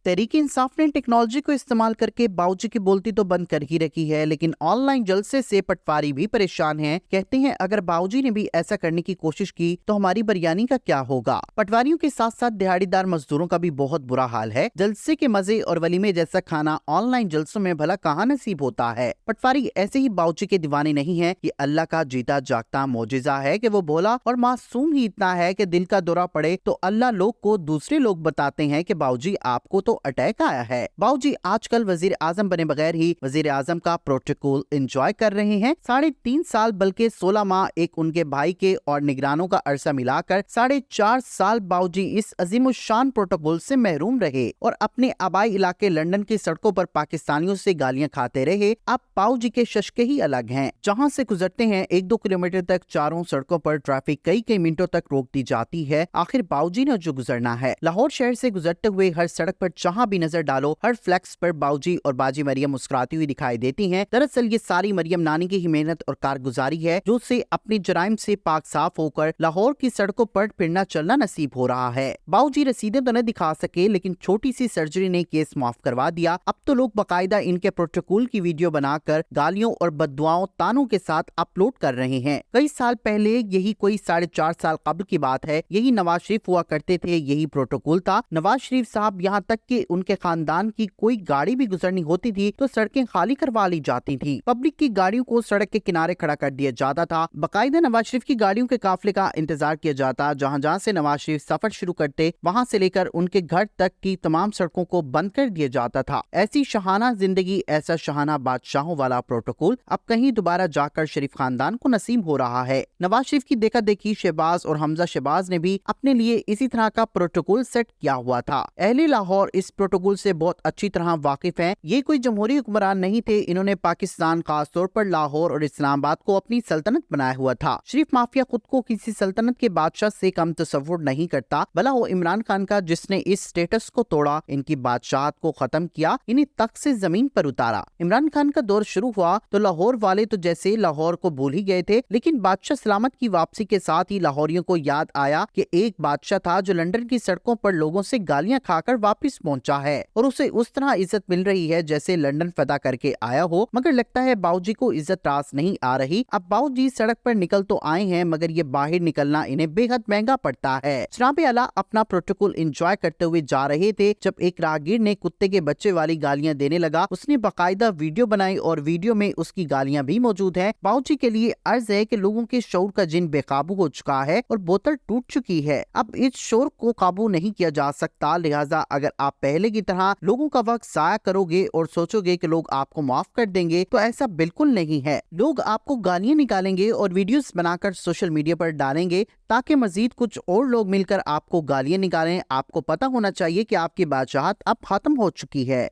तहरीक इंसाफ ने टेक्नोलॉजी को इस्तेमाल करके बावर्ची की बोलती तो बंद कर ही रखी है, लेकिन ऑनलाइन जलसे से पटवारी भी परेशान हैं। कहते हैं अगर बावर्ची ने भी ऐसा करने की कोशिश की तो हमारी बिरयानी का क्या होगा। पटवारियों के साथ साथ दिहाड़ीदार मजदूरों का भी बहुत बुरा हाल है। जलसे के मजे और वलीमे जैसा खाना ऑनलाइन जलसों में भला कहाँ नसीब होता है। पटवारी ऐसे ही बावर्ची के दीवाने नहीं है। ये अल्लाह का जीता जागता मोजिजा है कि वो भोला और मासूम ही इतना है कि दिल का दौरा पड़े तो अल्लाह लोग को दूसरे लोग बताते हैं कि बावर्ची आपको तो अटैक आया है। बावर्ची आजकल वजीर आजम बने बगैर ही वजीर आजम का प्रोटोकॉल एंजॉय कर रहे हैं। 3.5 साल बल्कि 16 माह एक उनके भाई के और निगरानों का अरसा मिलाकर 4.5 साल बावर्ची इस अजीमुशान प्रोटोकॉल से महरूम रहे और अपने आबाई इलाके लंदन की सड़कों पर पाकिस्तानियों से गालियां खाते रहे। अब बावर्ची के शशके ही अलग हैं। जहां से गुजरते हैं 1-2 किलोमीटर तक चारों सड़कों पर ट्रैफिक कई मिनटों तक रोक दी जाती है। आखिर बावर्ची ने जो गुजरना है। लाहौर शहर से गुजरते हुए हर सड़क पर जहां भी नजर डालो हर फ्लैक्स पर बावर्ची और बाजी मरियम मुस्कुराती हुई दिखाई देती हैं। दरअसल ये सारी मरियम नानी की ही मेहनत और कारगुजारी है जो से अपने जराइम से पाक साफ होकर लाहौर की सड़कों पर फिरना चलना नसीब हो रहा है। बावर्ची रसीदें तो न दिखा सके, लेकिन छोटी सी सर्जरी ने केस माफ करवा दिया। अब तो लोग बाकायदा इनके प्रोटोकॉल की वीडियो बनाकर गालियों और बद्दुआओं तानों के साथ अपलोड कर रहे हैं। कई साल पहले, यही कोई 4.5 साल कब्ल की बात है, यही नवाज शरीफ हुआ करते थे, यही प्रोटोकॉल था। नवाज शरीफ साहब यहाँ तक कि उनके खानदान की कोई गाड़ी भी गुजरनी होती थी तो सड़कें खाली करवा ली जाती थी। पब्लिक की गाड़ियों को सड़क के किनारे खड़ा कर दिया जाता था। बाकायदा नवाज शरीफ की गाड़ियों के काफिले का इंतजार किया जाता। जहाँ जहाँ से नवाज शरीफ सफर शुरू करते वहाँ से लेकर उनके घर तक की तमाम सड़कों को बंद कर दिया जाता था। ऐसी शहाना जिंदगी, ऐसा शहाना बादशाहों वाला प्रोटोकॉल अब कहीं दोबारा जाकर शरीफ खानदान को नसीब हो रहा है। नवाज शरीफ की देखा देखी शहबाज और हमजा शहबाज ने भी अपने लिए इसी तरह का प्रोटोकॉल सेट किया हुआ था। अहले लाहौर इस प्रोटोकॉल से बहुत अच्छी तरह वाकिफ हैं। ये कोई जमहूरी हुक्मरान नहीं थे। इन्होंने पाकिस्तान, खास तौर पर लाहौर और इस्लामाबाद को अपनी सल्तनत बनाया हुआ था। शरीफ माफिया खुद को किसी सल्तनत के बादशाह से कम तसव्वुर नहीं करता, भला वो इमरान खान का जिसने इस स्टेटस को तोड़ा, इनकी बादशाहत को खत्म किया, इन्हें तख्त से जमीन पर उतारा। इमरान खान का दौर शुरू हुआ तो लाहौर वाले तो जैसे लाहौर को भूल ही गए थे, लेकिन बादशाह सलामत की वापसी के साथ ही लाहौरियों को याद आया कि एक बादशाह था जो लंदन की सड़कों पर लोगों से गालियां खाकर वापस पहुंचा है और उसे उस तरह इज्जत मिल रही है जैसे लंदन फदा करके आया हो। मगर लगता है बावर्ची को इज्जत रास नहीं आ रही। अब बावर्ची सड़क पर निकल तो आए हैं, मगर ये बाहर निकलना इन्हें बेहद महंगा पड़ता है। जनाब आला अपना प्रोटोकॉल एंजॉय करते हुए जा रहे थे जब एक राहगीर ने कुत्ते के बच्चे वाली गालियां देने लगा। उसने बाकायदा वीडियो बनाई और वीडियो में उसकी गालियां भी मौजूद है। बावर्ची के लिए अर्ज है कि लोगों के शऊर का जिन बेकाबू हो चुका है और बोतल टूट चुकी है। अब इस शोर को काबू नहीं किया जा सकता। लिहाजा अगर आप पहले की तरह लोगों का वक्त जाया करोगे और सोचोगे कि लोग आपको माफ कर देंगे तो ऐसा बिल्कुल नहीं है। लोग आपको गालियां निकालेंगे और वीडियोस बनाकर सोशल मीडिया पर डालेंगे ताकि मजीद कुछ और लोग मिलकर आपको गालियां निकालें। आपको पता होना चाहिए कि आपकी बादशाहत अब खत्म हो चुकी है।